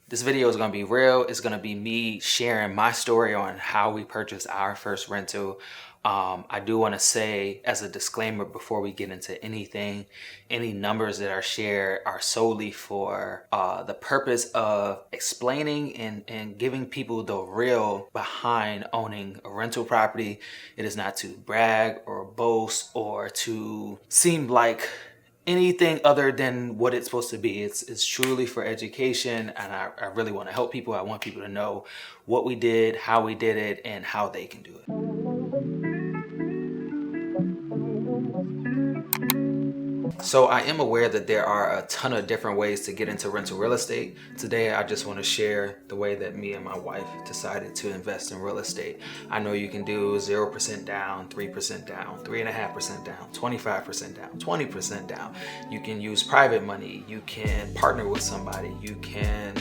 This video is going to be real. It's going to be me sharing my story on how we purchased our first rental. I do want to say as a disclaimer before we get into anything, any numbers that are shared are solely for the purpose of explaining and giving people the real behind owning a rental property. It is not to brag or boast or to seem like anything other than what it's supposed to be. It's truly for education, and I really want to help people. I want people to know what we did, how we did it, and how they can do it. So I am aware that there are a ton of different ways to get into rental real estate. Today, I just want to share the way that me and my wife decided to invest in real estate. I know you can do 0% down, 3% down, 3.5% down, 25% down, 20% down. You can use private money. You can partner with somebody. You can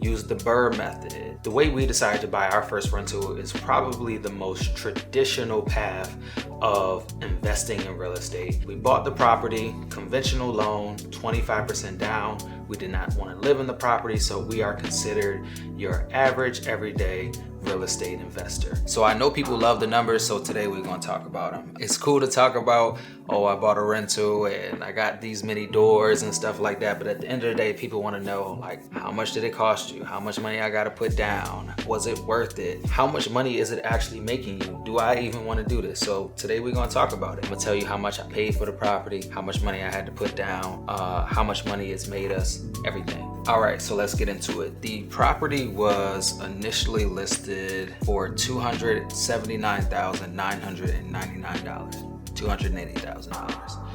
use the BRRRR method. The way we decided to buy our first rental is probably the most traditional path of investing in real estate. We bought the property, conventional loan, 25% down. We did not want to live in the property, so we are considered your average everyday real estate investor. So I know people love the numbers, so today we're going to talk about them. It's cool to talk about, oh, I bought a rental and I got these many doors and stuff like that, but at the end of the day, people want to know, like, how much did it cost you? How much money I got to put down? Was it worth it? How much money is it actually making you? Do I even want to do this? So today we're going to talk about it. I'm going to tell you how much I paid for the property, how much money I had to put down, how much money it's made us, everything. All right, so let's get into it. The property was initially listed for $279,999, $280,000.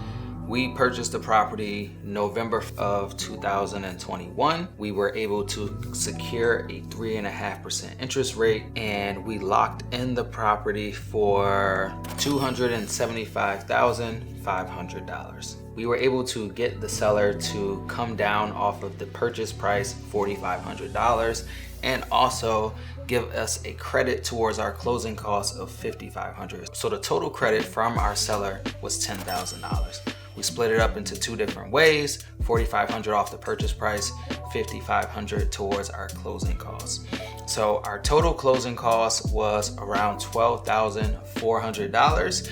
We purchased the property November of 2021. We were able to secure a 3.5% interest rate, and we locked in the property for $275,500. We were able to get the seller to come down off of the purchase price, $4,500, and also give us a credit towards our closing costs of $5,500. So the total credit from our seller was $10,000. We split it up into two different ways, $4,500 off the purchase price, $5,500 towards our closing costs. So our total closing cost was around $12,400.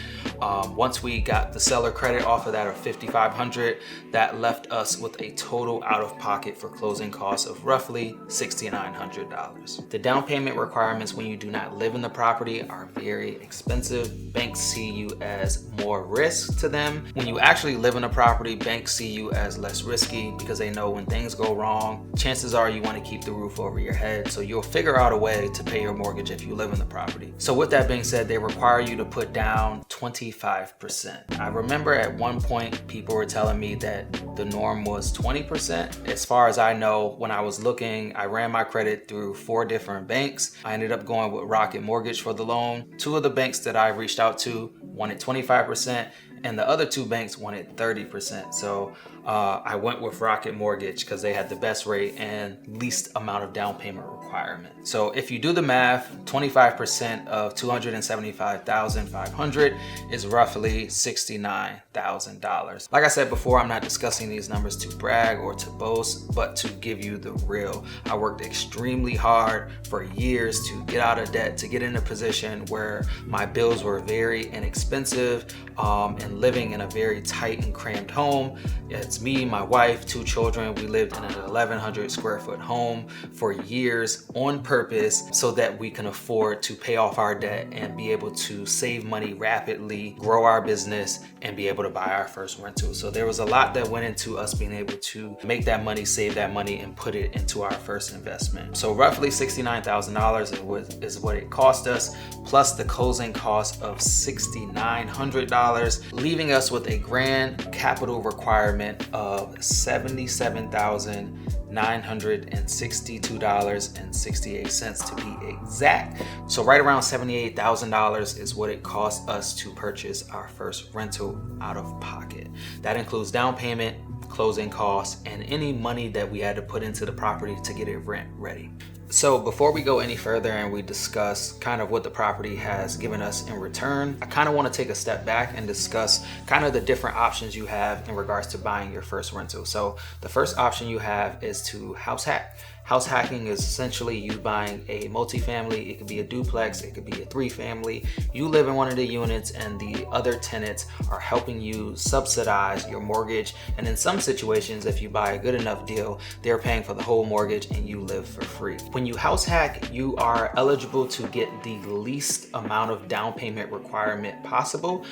Once we got the seller credit off of that of $5,500, that left us with a total out of pocket for closing costs of roughly $6,900. The down payment requirements when you do not live in the property are very expensive. Banks see you as more risk to them. When you actually live in a property, banks see you as less risky because they know when things go wrong, chances are you want to keep the roof over your head. So you'll figure out a way to pay your mortgage if you live in the property. So with that being said, they require you to put down 25%. I remember at one point people were telling me that the norm was 20%. As far as I know, when I was looking, I ran my credit through 4 different banks. I ended up going with Rocket Mortgage for the loan. 2 of the banks that I reached out to wanted 25%, and the other 2 banks wanted 30%. So I went with Rocket Mortgage because they had the best rate and least amount of down payment requirement. So if you do the math, 25% of $275,500 is roughly $69,000. Like I said before, I'm not discussing these numbers to brag or to boast, but to give you the real. I worked extremely hard for years to get out of debt, to get in a position where my bills were very inexpensive, and living in a very tight and cramped home. It's me, my wife, 2 children. We lived in an 1,100 square foot home for years on purpose so that we can afford to pay off our debt and be able to save money rapidly, grow our business, and be able to buy our first rental. So there was a lot that went into us being able to make that money, save that money, and put it into our first investment. So roughly $69,000 is what it cost us, plus the closing cost of $6,900, leaving us with a grand capital requirement of $77,962.68 to be exact. So right around $78,000 is what it cost us to purchase our first rental out of pocket. That includes down payment, closing costs, and any money that we had to put into the property to get it rent ready. So before we go any further and we discuss kind of what the property has given us in return, I kind of want to take a step back and discuss kind of the different options you have in regards to buying your first rental. So the first option you have is to house hack. House hacking is essentially you buying a multifamily. It could be a duplex, it could be a 3-family. You live in one of the units and the other tenants are helping you subsidize your mortgage. And in some situations, if you buy a good enough deal, they're paying for the whole mortgage and you live for free. When you house hack, you are eligible to get the least amount of down payment requirement possible.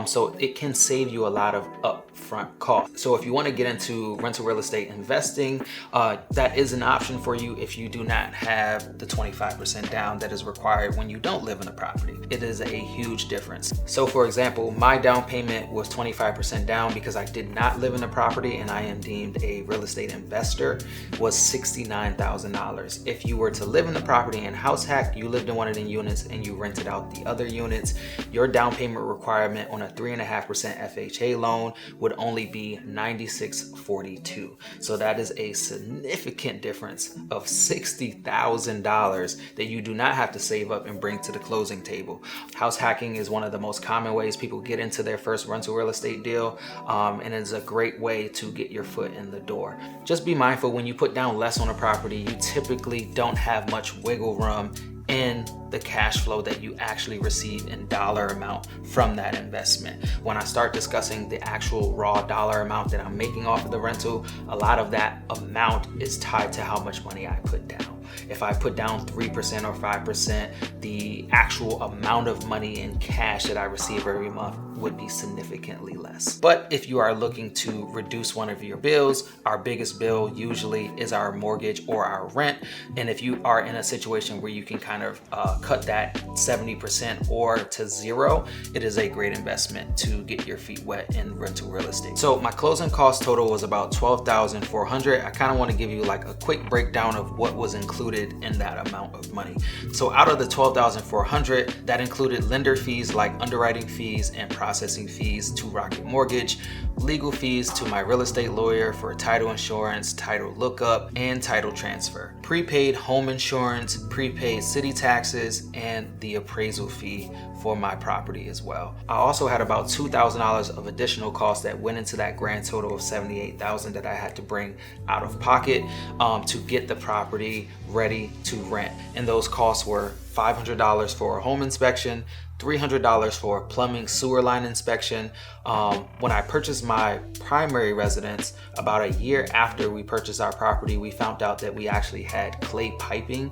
So it can save you a lot of upfront costs. So if you want to get into rental real estate investing, that is an option for you if you do not have the 25% down that is required when you don't live in a property. It is a huge difference. So for example, my down payment was 25% down because I did not live in a property and I am deemed a real estate investor, was $69,000. If you were to live in the property and house hack, you lived in one of the units and you rented out the other units, your down payment requirement on a 3.5% FHA loan would only be $96.42. So that is a significant difference of $60,000 that you do not have to save up and bring to the closing table. House hacking is one of the most common ways people get into their first rental real estate deal, and it's a great way to get your foot in the door. Just be mindful when you put down less on a property, you typically don't have much wiggle room in the cash flow that you actually receive in dollar amount from that investment. When I start discussing the actual raw dollar amount that I'm making off of the rental, a lot of that amount is tied to how much money I put down. If I put down 3% or 5%, the actual amount of money in cash that I receive every month would be significantly less. But if you are looking to reduce one of your bills, our biggest bill usually is our mortgage or our rent. And if you are in a situation where you can kind of cut that 70% or to zero, it is a great investment to get your feet wet in rental real estate. So my closing cost total was about $12,400. I kind of want to give you like a quick breakdown of what was included in that amount of money. So out of the $12,400, that included lender fees like underwriting fees and processing fees to Rocket Mortgage, legal fees to my real estate lawyer for title insurance, title lookup, and title transfer, prepaid home insurance, prepaid city taxes, and the appraisal fee for my property as well. I also had about $2,000 of additional costs that went into that grand total of $78,000 that I had to bring out of pocket to get the property ready to rent. And those costs were $500 for a home inspection, $300 for a plumbing sewer line inspection. When I purchased my primary residence, about a year after we purchased our property, we found out that we actually had clay piping,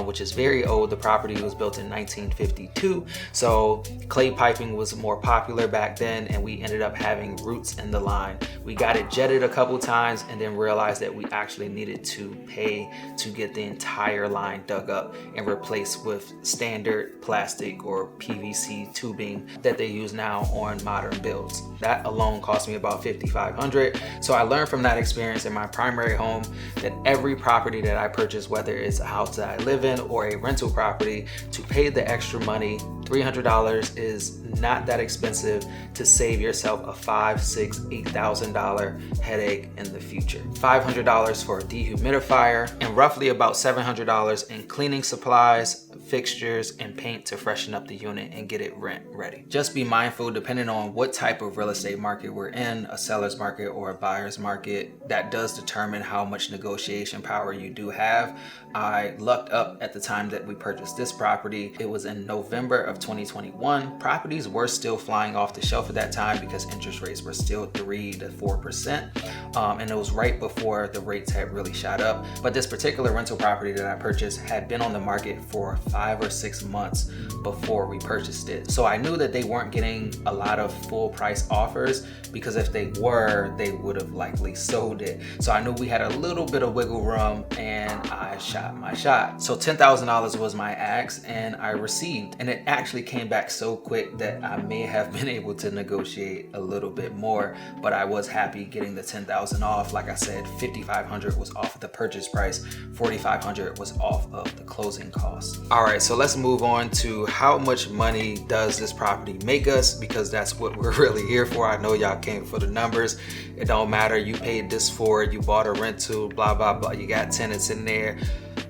which is very old. The property was built in 1952. So clay piping was more popular back then, and we ended up having roots in the line. We got it jetted a couple times and then realized that we actually needed to pay to get the entire line dug up and replaced with standard plastic or PVC tubing that they use now on modern builds. That alone cost me about $5,500. So I learned from that experience in my primary home that every property that I purchase, whether it's a house that I live in or a rental property, to pay the extra money, $300 is not that expensive to save yourself a $5,000, $6,000, $8,000 headache in the future. $500 for a dehumidifier and roughly about $700 in cleaning supplies, fixtures, and paint to freshen up the unit and get it rent ready. Just be mindful, depending on what type of real estate market we're in, a seller's market or a buyer's market, that does determine how much negotiation power you do have. I lucked up at the time that we purchased this property. It was in November of 2021. Properties were still flying off the shelf at that time because interest rates were still 3 to 4%. And it was right before the rates had really shot up. But this particular rental property that I purchased had been on the market for 5 or 6 months before we purchased it. So I knew that they weren't getting a lot of full price offers, because if they were, they would have likely sold it. So I knew we had a little bit of wiggle room, and I shot my shot. So $10,000 was my ask, and I received, and it actually came back so quick that I may have been able to negotiate a little bit more, but I was happy getting the $10,000 off. Like I said, $5,500 was off the purchase price, $4,500 was off of the closing costs. All right, so let's move on to how much money does this property make us, because that's what we're really here for. I know y'all came for the numbers. It don't matter, you paid this for it, you bought a rental, blah, blah, blah, you got tenants in there.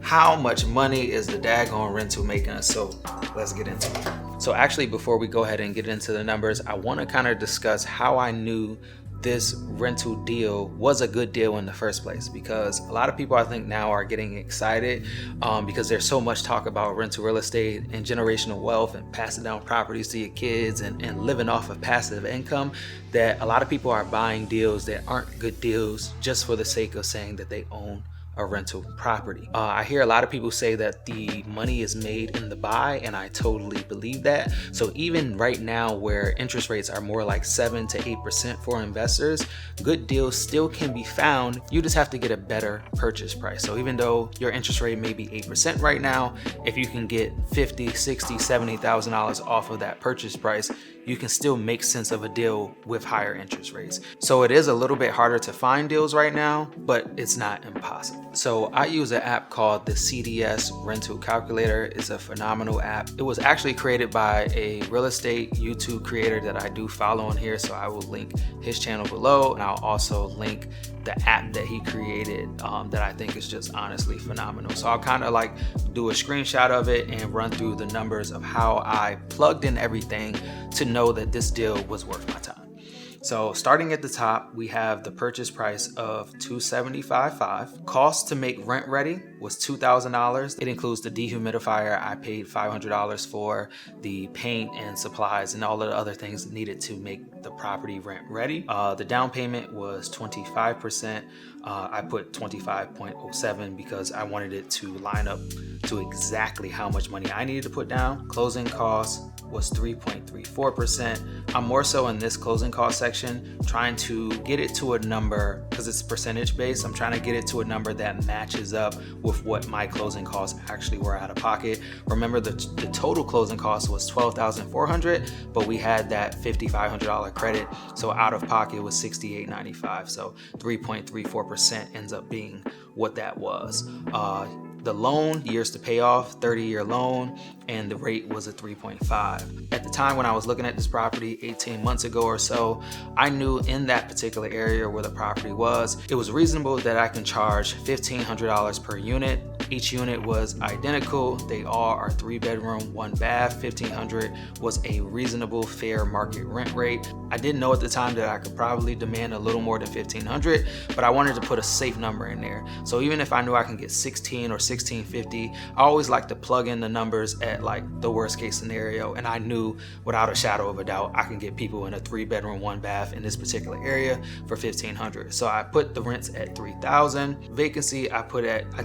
How much money is the daggone rental making us? So let's get into it. So actually, before we go ahead and get into the numbers, I want to kind of discuss how I knew this rental deal was a good deal in the first place, because a lot of people I think now are getting excited because there's so much talk about rental real estate and generational wealth and passing down properties to your kids and living off of passive income, that a lot of people are buying deals that aren't good deals just for the sake of saying that they own a rental property. I hear a lot of people say that the money is made in the buy, and I totally believe that. So even right now, where interest rates are more like 7 to 8% for investors, good deals still can be found. You just have to get a better purchase price. So even though your interest rate may be 8% right now, if you can get $50, $60, $70,000 off of that purchase price, you can still make sense of a deal with higher interest rates. So it is a little bit harder to find deals right now, but it's not impossible. So I use an app called the CDS Rental Calculator. It's a phenomenal app. It was actually created by a real estate YouTube creator that I do follow on here, so I will link his channel below, and I'll also link the app that he created that I think is just honestly phenomenal. So I'll kind of like do a screenshot of it and run through the numbers of how I plugged in everything to know that this deal was worth my time. So starting at the top, we have the purchase price of $275,500. Cost to make rent ready was $2,000. It includes the dehumidifier. I paid $500 for the paint and supplies and all of the other things needed to make the property rent ready. The down payment was 25%. I put 25.07 because I wanted it to line up to exactly how much money I needed to put down. Closing costs was 3.34%. I'm more so in this closing cost section trying to get it to a number, because it's percentage based. I'm trying to get it to a number that matches up with what my closing costs actually were out of pocket. Remember, the total closing cost was $12,400, but we had that $5,500 credit, so out of pocket was $6,895. So 3.34% ends up being what that was. The loan, years to pay off, 30-year loan, and the rate was a 3.5. At the time when I was looking at this property 18 months ago or so, I knew in that particular area where the property was, it was reasonable that I can charge $1,500 per unit. Each unit was identical. They all are 3-bedroom, 1 bath. $1,500 was a reasonable, fair market rent rate. I didn't know at the time that I could probably demand a little more than $1,500, but I wanted to put a safe number in there. So even if I knew I can get 16 or 1650, I always like to plug in the numbers at like the worst case scenario, and I knew without a shadow of a doubt I can get people in a 3-bedroom, 1 bath in this particular area for $1,500. So I put the rents at $3,000. Vacancy I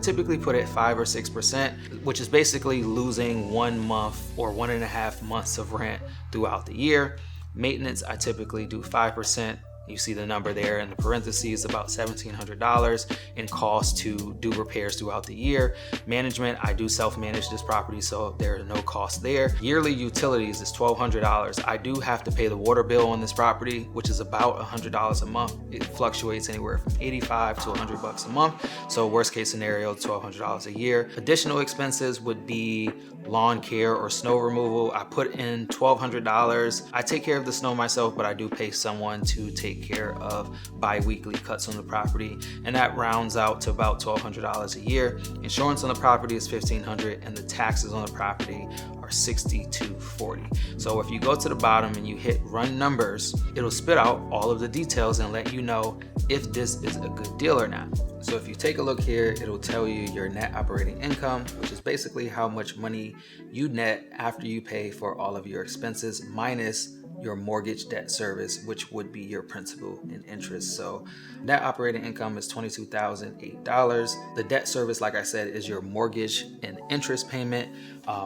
typically put at 5 or 6%, which is basically losing 1 month or 1.5 months of rent throughout the year. Maintenance I typically do 5%. You see the number there in the parentheses, about $1,700 in cost to do repairs throughout the year. Management, I do self-manage this property, so there are no costs there. Yearly utilities is $1,200. I do have to pay the water bill on this property, which is about $100 a month. It fluctuates anywhere from $85 to $100 a month. So worst case scenario, $1,200 a year. Additional expenses would be lawn care or snow removal. I put in $1,200. I take care of the snow myself, but I do pay someone to take care of bi-weekly cuts on the property, and that rounds out to about $1,200 a year. Insurance on the property is $1,500, and the taxes on the property are $6,240. So if you go to the bottom and you hit run numbers, it'll spit out all of the details and let you know if this is a good deal or not. So if you take a look here, it'll tell you your net operating income, which is basically how much money you net after you pay for all of your expenses minus your mortgage debt service, which would be your principal and interest. So net operating income is $22,008. The debt service, like I said, is your mortgage and interest payment,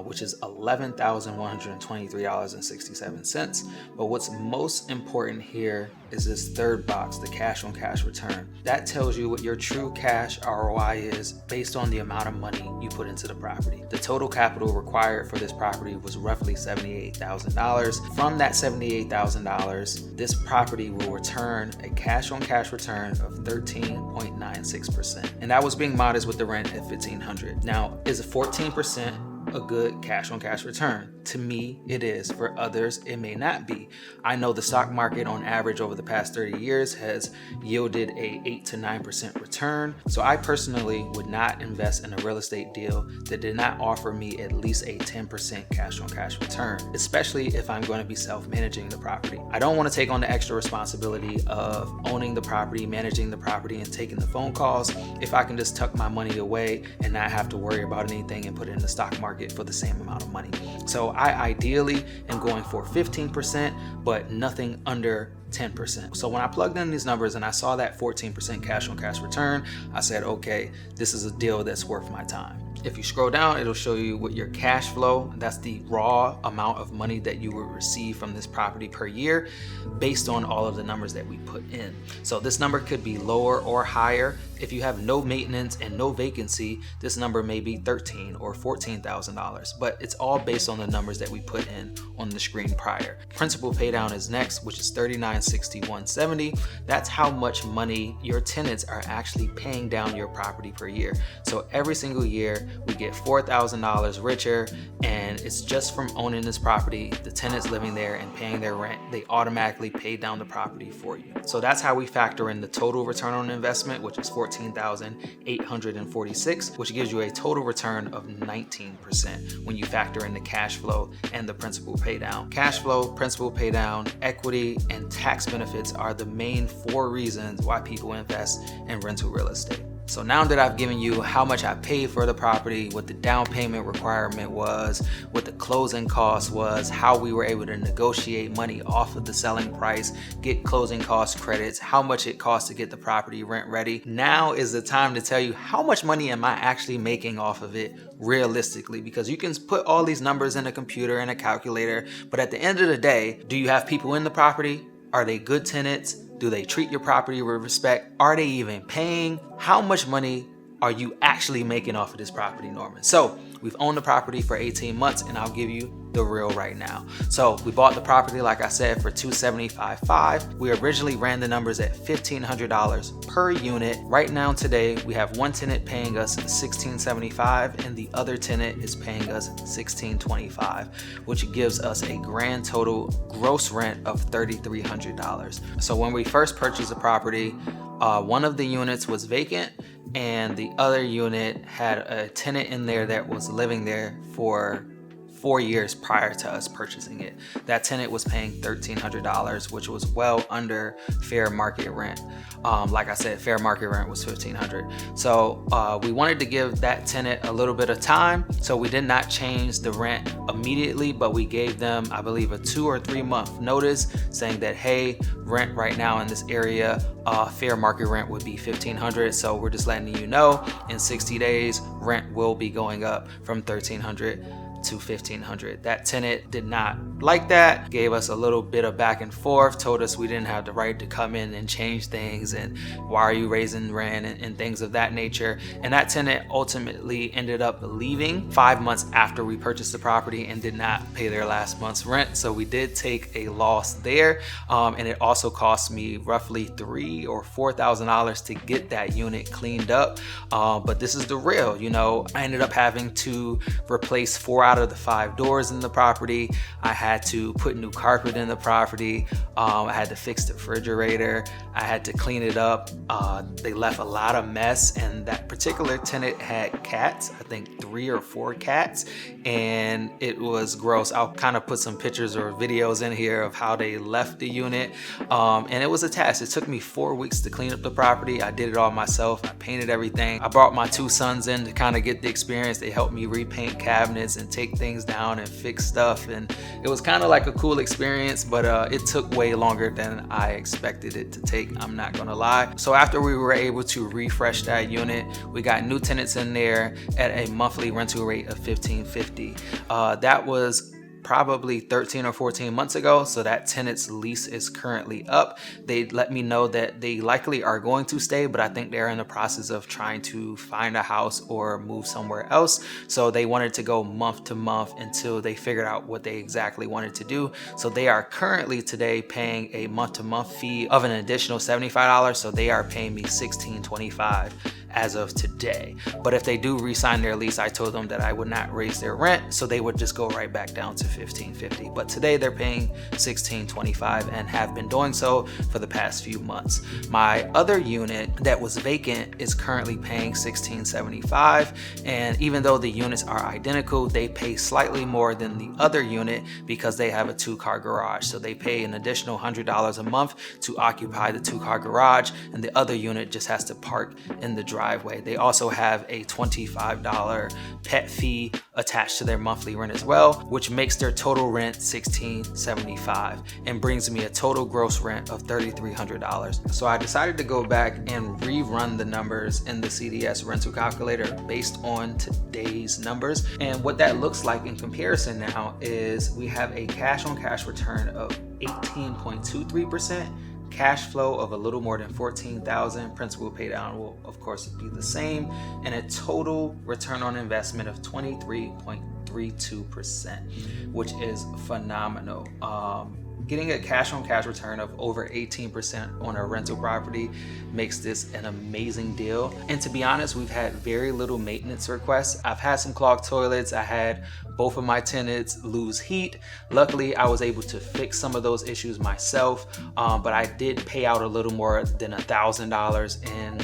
which is $11,123.67. But what's most important here is this third box, the cash on cash return. That tells you what your true cash ROI is based on the amount of money you put into the property. The total capital required for this property was roughly $78,000. From that $78,000, this property will return a cash on cash return of 13.96%. And that was being modest with the rent at $1,500. Now, is 14% a good cash on cash return. To me, it is. For others, it may not be. I know the stock market on average over the past 30 years has yielded a 8 to 9% return. So I personally would not invest in a real estate deal that did not offer me at least a 10% cash on cash return, especially if I'm going to be self-managing the property. I don't want to take on the extra responsibility of owning the property, managing the property, and taking the phone calls if I can just tuck my money away and not have to worry about anything and put it in the stock market for the same amount of money. So I ideally am going for 15%, but nothing under 10%. So when I plugged in these numbers and I saw that 14% cash on cash return, I said, okay, this is a deal that's worth my time. If you scroll down, it'll show you what your cash flow, that's the raw amount of money that you will receive from this property per year based on all of the numbers that we put in. So this number could be lower or higher. If you have no maintenance and no vacancy, this number may be $13,000 or $14,000, but it's all based on the numbers that we put in on the screen prior. Principal pay down is next, which is $39,6170. That's how much money your tenants are actually paying down your property per year. So every single year we get $4,000 richer, and it's just from owning this property. The tenants living there and paying their rent, they automatically pay down the property for you. So that's how we factor in the total return on investment, which is $14,846, which gives you a total return of 19% when you factor in the cash flow and the principal pay down. Cash flow, principal pay down, equity, and tax benefits are the main 4 reasons why people invest in rental real estate. So now that I've given you how much I paid for the property, what the down payment requirement was, what the closing cost was, how we were able to negotiate money off of the selling price, get closing cost credits, how much it costs to get the property rent ready, now is the time to tell you how much money am I actually making off of it realistically, because you can put all these numbers in a computer and a calculator, but at the end of the day, do you have people in the property? Are they good tenants? Do they treat your property with respect? Are they even paying? How much money are you actually making off of this property, Norman? So we've owned the property for 18 months, and I'll give you the real right now. So we bought the property, like I said, for $275,500. We originally ran the numbers at $1,500 per unit. Right now today, we have one tenant paying us $1,675 and the other tenant is paying us $1,625, which gives us a grand total gross rent of $3,300. So when we first purchased the property, one of the units was vacant and the other unit had a tenant in there that was living there for 4 years prior to us purchasing it. That tenant was paying $1,300, which was well under fair market rent. Like I said, fair market rent was $1,500. So we wanted to give that tenant a little bit of time. So we did not change the rent immediately, but we gave them, I believe, a 2 or 3 month notice saying that, hey, rent right now in this area, fair market rent would be $1,500. So we're just letting you know in 60 days, rent will be going up from $1,300 to $1,500. That tenant did not like that, gave us a little bit of back and forth, told us we didn't have the right to come in and change things and why are you raising rent and things of that nature. And that tenant ultimately ended up leaving 5 months after we purchased the property and did not pay their last month's rent. So we did take a loss there, and it also cost me roughly $3,000 or $4,000 to get that unit cleaned up. But this is the real, I ended up having to replace 4 out of the 5 doors in the property. I had to put new carpet in the property. I had to fix the refrigerator. I had to clean it up. They left a lot of mess, and that particular tenant had cats, I think 3 or 4 cats, and it was gross. I'll kind of put some pictures or videos in here of how they left the unit, and it was a task. It took me 4 weeks to clean up the property. I did it all myself. I painted everything. I brought my 2 sons in to kind of get the experience. They helped me repaint cabinets and take things down and fix stuff, and it was kind of like a cool experience, but it took way longer than I expected it to take, I'm not gonna lie. So after we were able to refresh that unit, we got new tenants in there at a monthly rental rate of $1,550. That was probably 13 or 14 months ago. So that tenant's lease is currently up. They let me know that they likely are going to stay, but I think they're in the process of trying to find a house or move somewhere else. So they wanted to go month to month until they figured out what they exactly wanted to do. So they are currently today paying a month to month fee of an additional $75. So they are paying me $1,625 as of today. But if they do re-sign their lease, I told them that I would not raise their rent, so they would just go right back down to $1,550. But today they're paying $1,625 and have been doing so for the past few months. My other unit that was vacant is currently paying $1,675, and even though the units are identical, they pay slightly more than the other unit because they have a 2-car garage. So they pay an additional $100 a month to occupy the 2-car garage, and the other unit just has to park in the driveway. They also have a $25 pet fee attached to their monthly rent as well, which makes their total rent $1,675 and brings me a total gross rent of $3,300. So I decided to go back and rerun the numbers in the CDS rental calculator based on today's numbers. And what that looks like in comparison now is we have a cash on cash return of 18.23%, cash flow of a little more than $14,000, principal pay down will of course be the same, and a total return on investment of 23.32%, which is phenomenal. Getting a cash on cash return of over 18% on a rental property makes this an amazing deal. And to be honest, we've had very little maintenance requests. I've had some clogged toilets. I had both of my tenants lose heat. Luckily, I was able to fix some of those issues myself, but I did pay out a little more than $1,000 in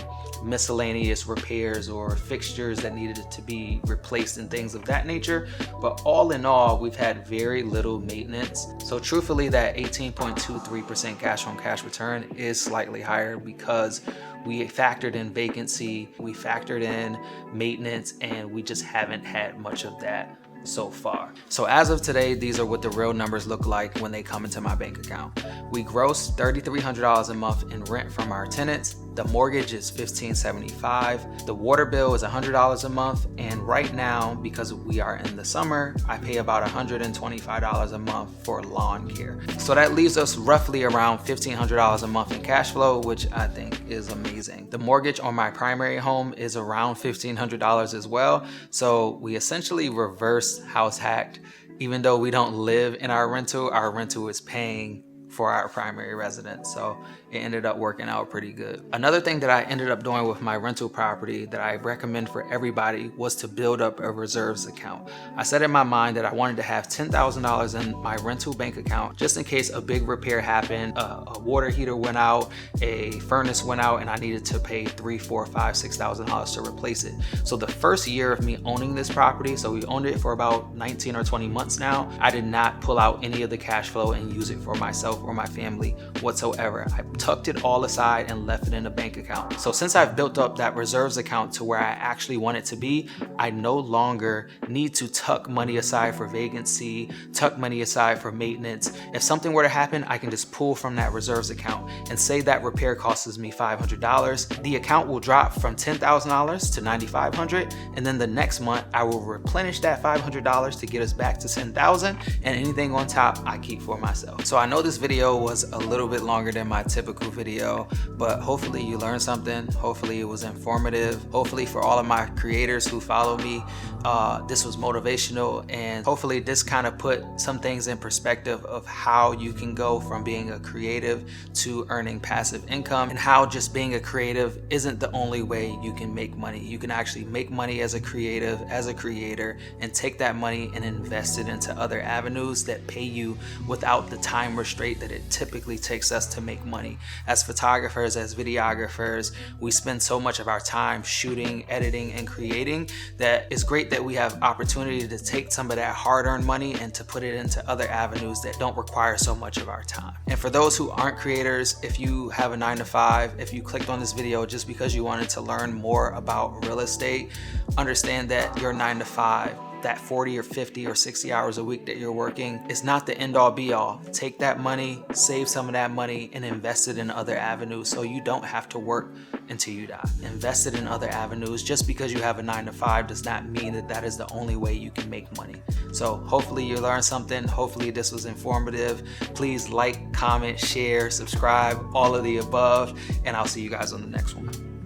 miscellaneous repairs or fixtures that needed to be replaced and things of that nature. But all in all, we've had very little maintenance. So truthfully, that 18.23% cash on cash return is slightly higher because we factored in vacancy, we factored in maintenance, and we just haven't had much of that so far. So as of today, these are what the real numbers look like when they come into my bank account. We gross $3,300 a month in rent from our tenants. The mortgage is $1,575. The water bill is $100 a month. And right now, because we are in the summer, I pay about $125 a month for lawn care. So that leaves us roughly around $1,500 a month in cash flow, which I think is amazing. The mortgage on my primary home is around $1,500 as well. So we essentially reverse house hacked. Even though we don't live in our rental is paying for our primary residence. So it ended up working out pretty good. Another thing that I ended up doing with my rental property that I recommend for everybody was to build up a reserves account. I set in my mind that I wanted to have $10,000 in my rental bank account just in case a big repair happened, a water heater went out, a furnace went out, and I needed to pay $3,000, $4,000, $5,000, $6,000 to replace it. So the first year of me owning this property, so we owned it for about 19 or 20 months now, I did not pull out any of the cash flow and use it for myself or my family whatsoever. I tucked it all aside and left it in a bank account. So since I've built up that reserves account to where I actually want it to be, I no longer need to tuck money aside for vacancy, tuck money aside for maintenance. If something were to happen, I can just pull from that reserves account, and say that repair costs me $500. The account will drop from $10,000 to $9,500, and then the next month I will replenish that $500 to get us back to $10,000, and anything on top I keep for myself. So I know this video was a little bit longer than my typical video, but hopefully you learned something. Hopefully it was informative. Hopefully for all of my creators who follow me, this was motivational, and hopefully this kind of put some things in perspective of how you can go from being a creative to earning passive income, and how just being a creative isn't the only way you can make money. You can actually make money as a creative, as a creator, and take that money and invest it into other avenues that pay you without the time restraint that it typically takes us to make money. As photographers, as videographers, we spend so much of our time shooting, editing, and creating that it's great that we have opportunity to take some of that hard-earned money and to put it into other avenues that don't require so much of our time. And for those who aren't creators, if you have a 9-to-5, if you clicked on this video just because you wanted to learn more about real estate, understand that your 9-to-5, that 40 or 50 or 60 hours a week that you're working is not the end all be all. Take that money, save some of that money, and invest it in other avenues so you don't have to work until you die. Invest it in other avenues. Just because you have a 9-to-5 does not mean that that is the only way you can make money. So hopefully you learned something. Hopefully this was informative. Please like, comment, share, subscribe, all of the above, and I'll see you guys on the next one.